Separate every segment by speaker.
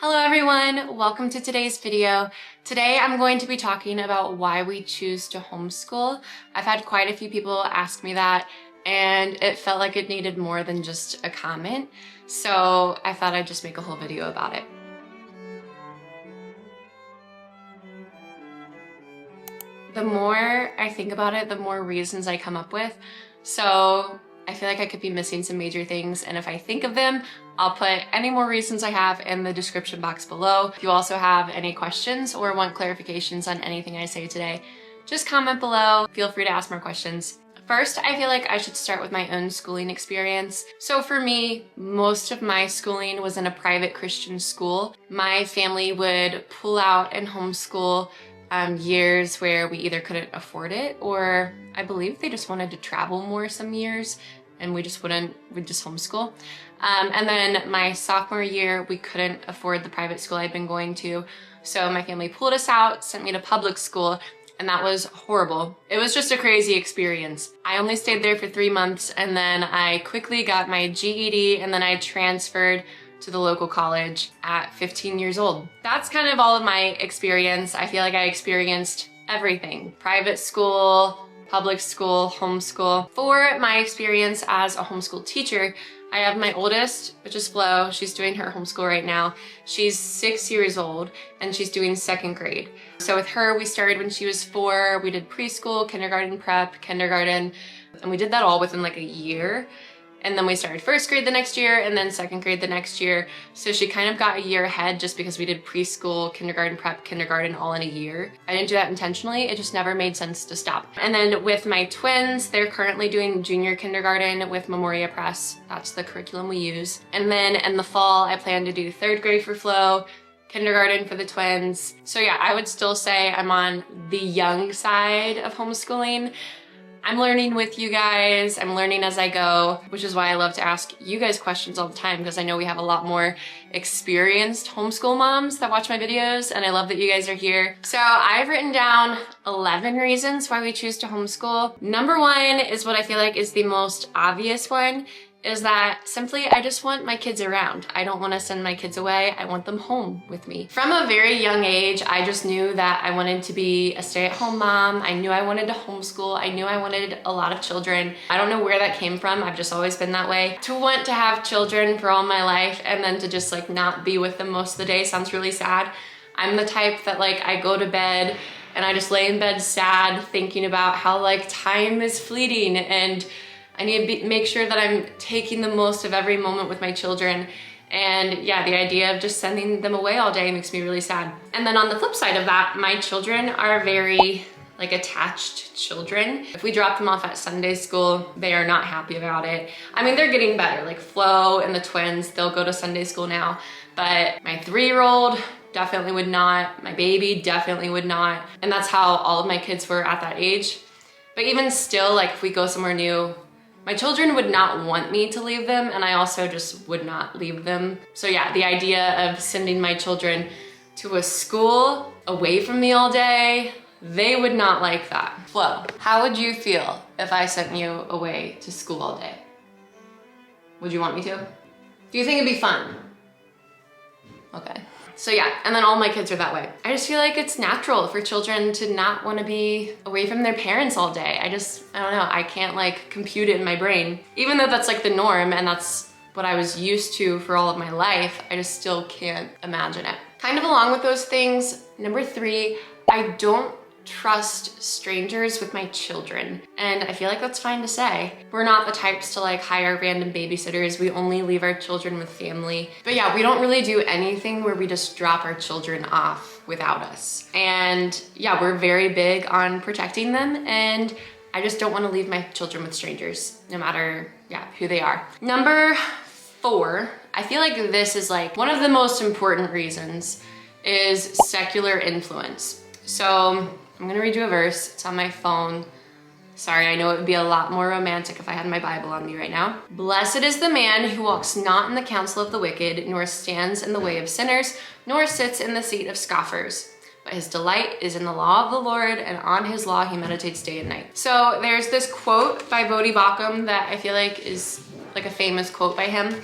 Speaker 1: Hello everyone, welcome to today's video. Today I'm going to be talking about why we choose to homeschool. I've had quite a few people ask me that and it felt like it needed more than just a comment, so I thought I'd just make a whole video about it. The more I think about it, the more reasons I come up with. So I feel like I could be missing some major things, and if I think of them, I'll put any more reasons I have in the description box below. If you also have any questions or want clarifications on anything I say today, just comment below. Feel free to ask more questions. First, I feel like I should start with my own schooling experience. So for me, most of my schooling was in a private Christian school. My family would pull out and homeschool years where we either couldn't afford it, or I believe they just wanted to travel more some years and we'd just homeschool. And then my sophomore year, we couldn't afford the private school I'd been going to. So my family pulled us out, sent me to public school, and that was horrible. It was just a crazy experience. I only stayed there for 3 months, and then I quickly got my GED, and then I transferred to the local college at 15 years old. That's kind of all of my experience. I feel like I experienced everything. Private school, public school, homeschool. For my experience as a homeschool teacher, I have my oldest, which is Flo. She's doing her homeschool right now. She's 6 years old and she's doing 2nd grade. So with her, we started when she was 4. We did preschool, kindergarten prep, kindergarten, and we did that all within like a year. And then we started 1st grade the next year and then 2nd grade the next year. So she kind of got a year ahead just because we did preschool, kindergarten prep, kindergarten all in a year. I didn't do that intentionally, it just never made sense to stop. And then with my twins, they're currently doing junior kindergarten with Memoria Press. That's the curriculum we use. And then in the fall, I plan to do 3rd grade for Flo, kindergarten for the twins. So yeah, I would still say I'm on the young side of homeschooling. I'm learning with you guys, I'm learning as I go, which is why I love to ask you guys questions all the time, because I know we have a lot more experienced homeschool moms that watch my videos, and I love that you guys are here. So I've written down 11 reasons why we choose to homeschool. Number 1 is what I feel like is the most obvious one, is that simply I just want my kids around. I don't want to send my kids away. I want them home with me. From a very young age, I just knew that I wanted to be a stay-at-home mom. I knew I wanted to homeschool. I knew I wanted a lot of children. I don't know where that came from. I've just always been that way. To want to have children for all my life and then to just like not be with them most of the day sounds really sad. I'm the type that like I go to bed and I just lay in bed sad thinking about how like time is fleeting and I need to make sure that I'm taking the most of every moment with my children. And yeah, the idea of just sending them away all day makes me really sad. And then on the flip side of that, my children are very like attached children. If we drop them off at Sunday school, they are not happy about it. I mean, they're getting better. Like Flo and the twins, they'll go to Sunday school now. But my 3-year-old definitely would not. My baby definitely would not. And that's how all of my kids were at that age. But even still, like if we go somewhere new, my children would not want me to leave them, and I also just would not leave them. So yeah, the idea of sending my children to a school away from me all day, they would not like that. Flo, how would you feel if I sent you away to school all day? Would you want me to? Do you think it'd be fun? Okay. So yeah, and then all my kids are that way. I just feel like it's natural for children to not want to be away from their parents all day. I don't know, I can't like compute it in my brain. Even though that's like the norm and that's what I was used to for all of my life, I just still can't imagine it. Kind of along with those things, number 3, I don't trust strangers with my children. And I feel like that's fine to say. We're not the types to like hire random babysitters. We only leave our children with family. But yeah, we don't really do anything where we just drop our children off without us. And yeah, we're very big on protecting them, and I just don't want to leave my children with strangers, no matter who they are. Number 4, I feel like this is like one of the most important reasons, is secular influence. So I'm gonna read you a verse. It's on my phone. Sorry, I know it would be a lot more romantic if I had my Bible on me right now. Blessed is the man who walks not in the counsel of the wicked, nor stands in the way of sinners, nor sits in the seat of scoffers. But his delight is in the law of the Lord, and on his law he meditates day and night. So there's this quote by Bodhi Bakum that I feel like is like a famous quote by him.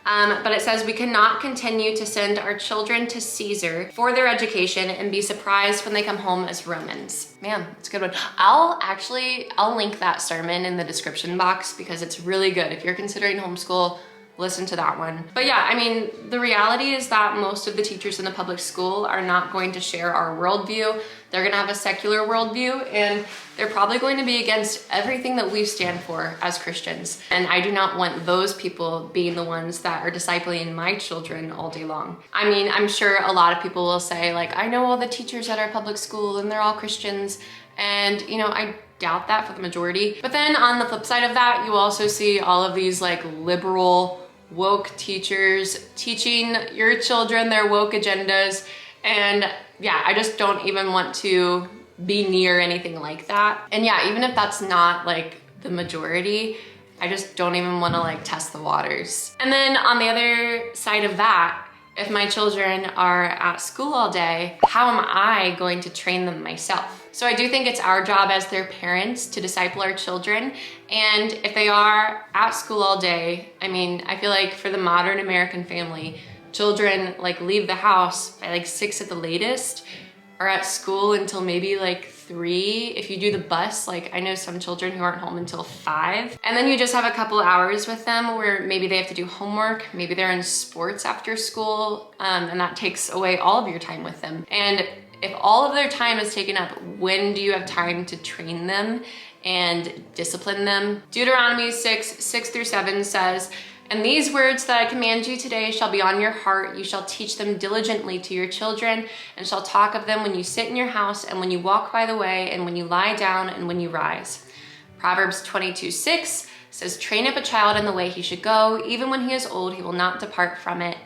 Speaker 1: But it says we cannot continue to send our children to Caesar for their education and be surprised when they come home as Romans. Man, it's a good one. I'll link that sermon in the description box because it's really good. If you're considering homeschool, listen to that one. But yeah, I mean, the reality is that most of the teachers in the public school are not going to share our worldview. They're gonna have a secular worldview, and they're probably going to be against everything that we stand for as Christians. And I do not want those people being the ones that are discipling my children all day long. I mean, I'm sure a lot of people will say, like, I know all the teachers at our public school and they're all Christians. And you know, I doubt that for the majority. But then on the flip side of that, you also see all of these like liberal, woke teachers teaching your children their woke agendas. And yeah, I just don't even want to be near anything like that. And yeah, even if that's not like the majority, I just don't even want to like test the waters. And then on the other side of that, if my children are at school all day, how am I going to train them myself? So I do think it's our job as their parents to disciple our children. And if they are at school all day, I mean, I feel like for the modern American family, children like leave the house by like 6 at the latest, are at school until maybe like 3. If you do the bus, like I know some children who aren't home until 5. And then you just have a couple hours with them where maybe they have to do homework, maybe they're in sports after school, and that takes away all of your time with them. And if all of their time is taken up, when do you have time to train them and discipline them? Deuteronomy 6:6-7 says, "And these words that I command you today shall be on your heart. You shall teach them diligently to your children, and shall talk of them when you sit in your house, and when you walk by the way, and when you lie down, and when you rise." Proverbs 22:6 says, "Train up a child in the way he should go. Even when he is old, he will not depart from it."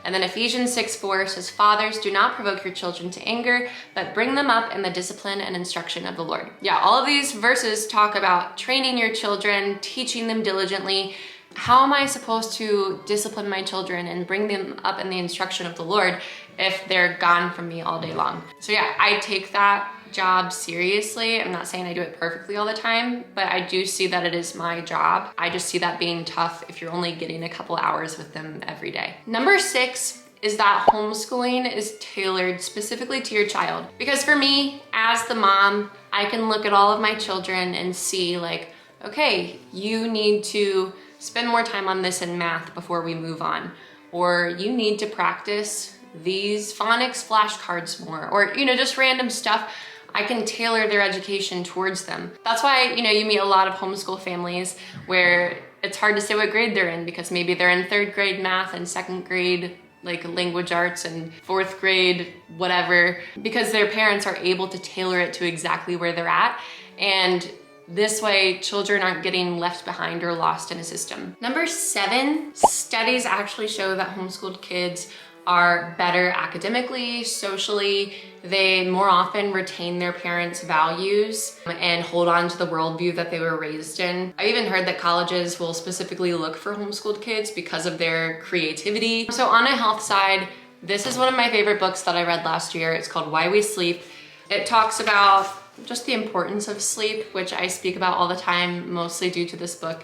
Speaker 1: And then Ephesians 6:4 says, "Fathers, do not provoke your children to anger, but bring them up in the discipline and instruction of the Lord." Yeah, all of these verses talk about training your children, teaching them diligently. How am I supposed to discipline my children and bring them up in the instruction of the Lord if they're gone from me all day long? So yeah, I take that job seriously. I'm not saying I do it perfectly all the time, but I do see that it is my job. I just see that being tough if you're only getting a couple hours with them every day. Number 6 is that homeschooling is tailored specifically to your child. Because for me, as the mom, I can look at all of my children and see like, okay, you need to spend more time on this in math before we move on. Or you need to practice these phonics flashcards more. Or, you know, just random stuff. I can tailor their education towards them. That's why, you know, you meet a lot of homeschool families where it's hard to say what grade they're in because maybe they're in 3rd grade math and 2nd grade like language arts and 4th grade whatever, because their parents are able to tailor it to exactly where they're at. And this way, children aren't getting left behind or lost in a system. Number 7, studies actually show that homeschooled kids are better academically, socially. They more often retain their parents' values and hold on to the worldview that they were raised in. I even heard that colleges will specifically look for homeschooled kids because of their creativity. So on a health side, this is one of my favorite books that I read last year. It's called Why We Sleep. It talks about just the importance of sleep, which I speak about all the time, mostly due to this book.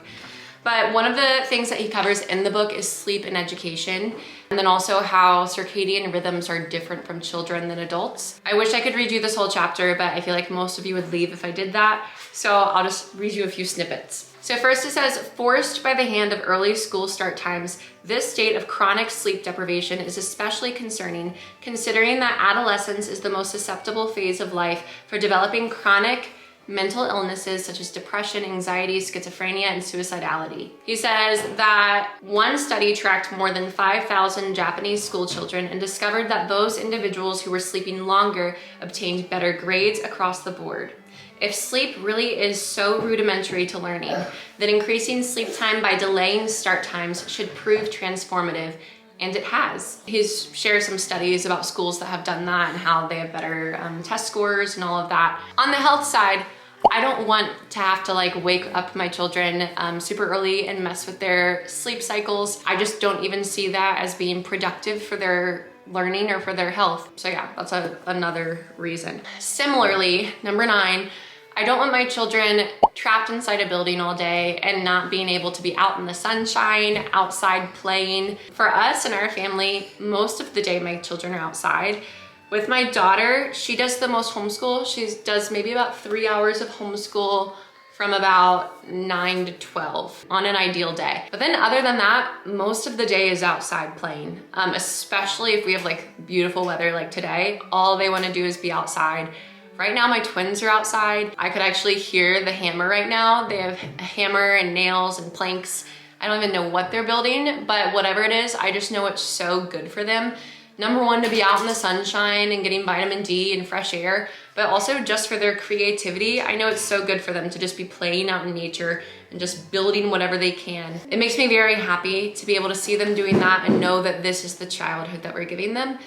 Speaker 1: But one of the things that he covers in the book is sleep and education, and then also how circadian rhythms are different from children than adults. I wish I could read you this whole chapter, but I feel like most of you would leave if I did that, so I'll just read you a few snippets. So first it says, "Forced by the hand of early school start times, this state of chronic sleep deprivation is especially concerning, considering that adolescence is the most susceptible phase of life for developing chronic mental illnesses such as depression, anxiety, schizophrenia, and suicidality." He says that one study tracked more than 5,000 Japanese school children and discovered that those individuals who were sleeping longer obtained better grades across the board. If sleep really is so rudimentary to learning, then increasing sleep time by delaying start times should prove transformative, and it has. He shares some studies about schools that have done that and how they have better test scores and all of that. On the health side, I don't want to have to like wake up my children super early and mess with their sleep cycles. I just don't even see that as being productive for their learning or for their health. So yeah, that's another reason. Similarly, number 9, I don't want my children trapped inside a building all day and not being able to be out in the sunshine, outside playing. For us and our family, most of the day my children are outside. With my daughter, she does the most homeschool. She does maybe about 3 hours of homeschool from about 9 to 12 on an ideal day. But then other than that, most of the day is outside playing, especially if we have like beautiful weather like today. All they wanna do is be outside. Right now my twins are outside. I could actually hear the hammer right now. They have a hammer and nails and planks. I don't even know what they're building, but whatever it is, I just know it's so good for them. Number one, to be out in the sunshine and getting vitamin D and fresh air, but also just for their creativity. I know it's so good for them to just be playing out in nature and just building whatever they can. It makes me very happy to be able to see them doing that and know that this is the childhood that we're giving them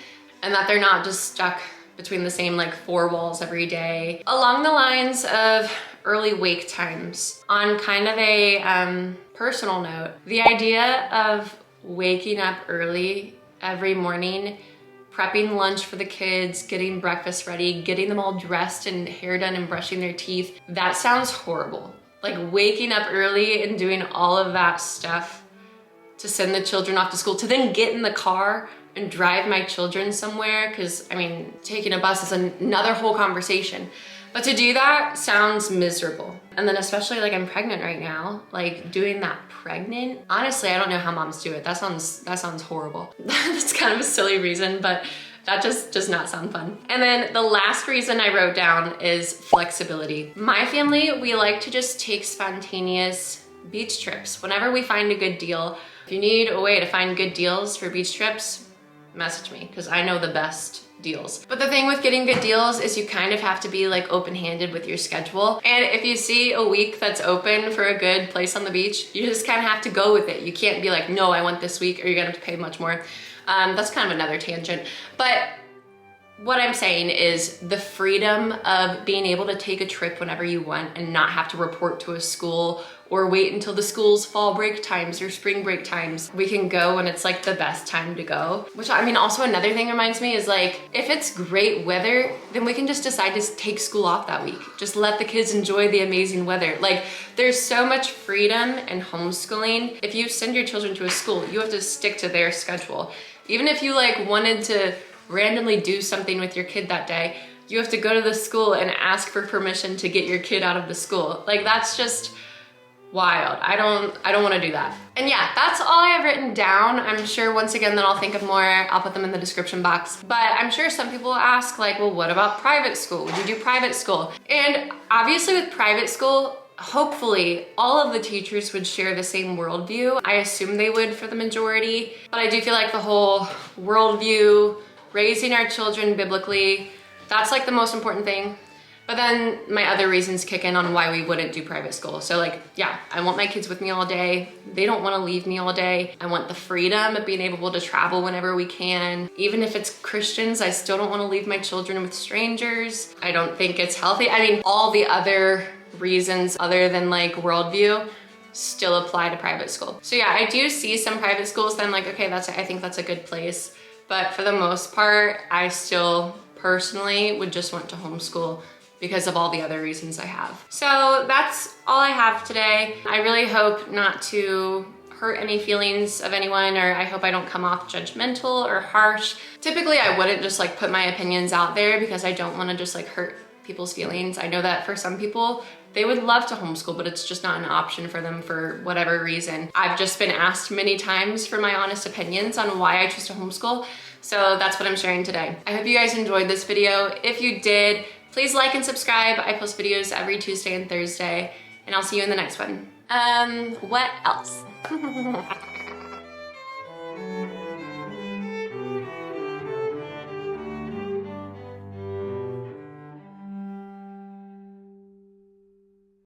Speaker 1: and that they're not just stuck between the same like 4 walls every day. Along the lines of early wake times, on kind of a personal note, the idea of waking up early every morning, prepping lunch for the kids, getting breakfast ready, getting them all dressed and hair done and brushing their teeth, that sounds horrible. Like waking up early and doing all of that stuff to send the children off to school, to then get in the car and drive my children somewhere, because I mean, taking a bus is another whole conversation. But to do that sounds miserable. And then especially like I'm pregnant right now, like doing that pregnant, honestly, I don't know how moms do it. That sounds horrible. That's kind of a silly reason, but that just does not sound fun. And then the last reason I wrote down is flexibility. My family, we like to just take spontaneous beach trips whenever we find a good deal. If you need a way to find good deals for beach trips, message me, because I know the best deals. But the thing with getting good deals is you kind of have to be like open-handed with your schedule. And if you see a week that's open for a good place on the beach, you just kind of have to go with it. You can't be like, no, I want this week, or you're gonna have to pay much more. That's kind of another tangent. But what I'm saying is the freedom of being able to take a trip whenever you want and not have to report to a school or wait until the school's fall break times or spring break times. We can go when it's like the best time to go. Which I mean, also another thing reminds me is like, if it's great weather, then we can just decide to take school off that week. Just let the kids enjoy the amazing weather. Like there's so much freedom in homeschooling. If you send your children to a school, you have to stick to their schedule. Even if you like wanted to randomly do something with your kid that day, you have to go to the school and ask for permission to get your kid out of the school. Like that's just wild. I don't want to do that. And yeah, that's all I have written down. I'm sure once again that I'll think of more, I'll put them in the description box. But I'm sure some people ask like, well, what about private school? Would you do private school? And obviously with private school, hopefully all of the teachers would share the same worldview. I assume they would for the majority, but I do feel like the whole worldview, raising our children biblically, that's like the most important thing. But then my other reasons kick in on why we wouldn't do private school. So like, yeah, I want my kids with me all day. They don't want to leave me all day. I want the freedom of being able to travel whenever we can. Even if it's Christians, I still don't want to leave my children with strangers. I don't think it's healthy. I mean, all the other reasons other than like worldview still apply to private school. So yeah, I do see some private schools that I'm like, okay, I think that's a good place. But for the most part, I still personally would just want to homeschool because of all the other reasons I have. So that's all I have today. I really hope not to hurt any feelings of anyone, or I hope I don't come off judgmental or harsh. Typically, I wouldn't just like put my opinions out there because I don't want to just like hurt people's feelings. I know that for some people, they would love to homeschool, but it's just not an option for them for whatever reason. I've just been asked many times for my honest opinions on why I choose to homeschool. So that's what I'm sharing today. I hope you guys enjoyed this video. If you did, please like and subscribe. I post videos every Tuesday and Thursday, and I'll see you in the next one. What else?